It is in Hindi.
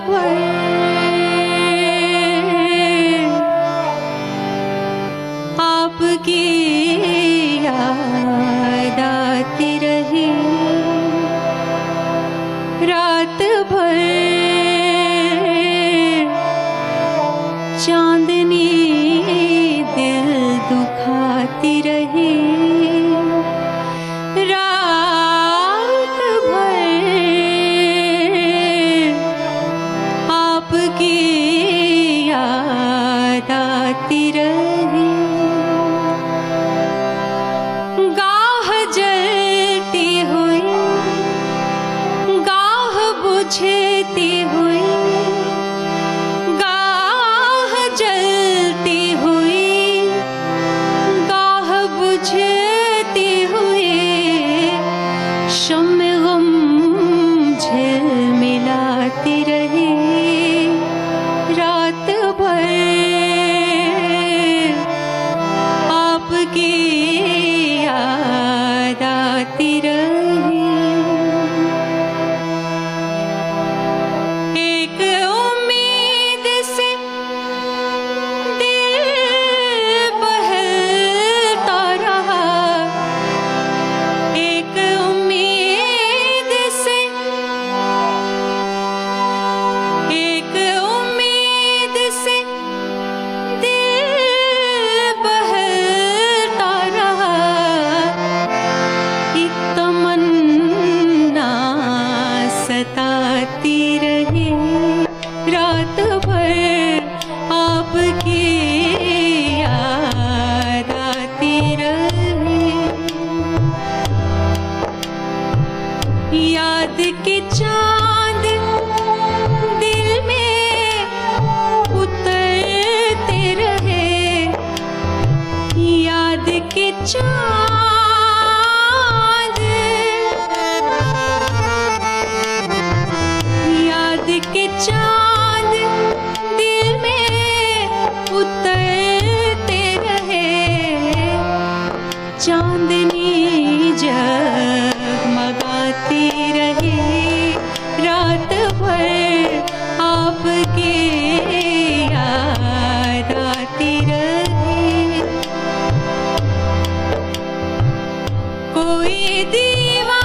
भर आपकी याद आती रही, रात भर चांदनी दिल दुखाती रही, रात भर आपकी याद आती रही। गाह जलती हुई, गाह बुझती हुई, गाह जलती हुई, गाह बुझती हुई, शम्मे गम झिलमिलाती रही, रात भर आपकी याद आती रही। एक उम्मीद से दिल बहलता रहा, एक उम्मीद से, एक उम्मीद से दिल बहलता रहा, एक तमन्ना सताती रही, रात भर आपकी याद आती रही। याद के चांद दिल में उतरते रहे, याद के चांद, याद के चांद दिल में उतरते रहे, चांदनी जगमगाती रही, रात भर आपकी याद आती रही। कोई दीवार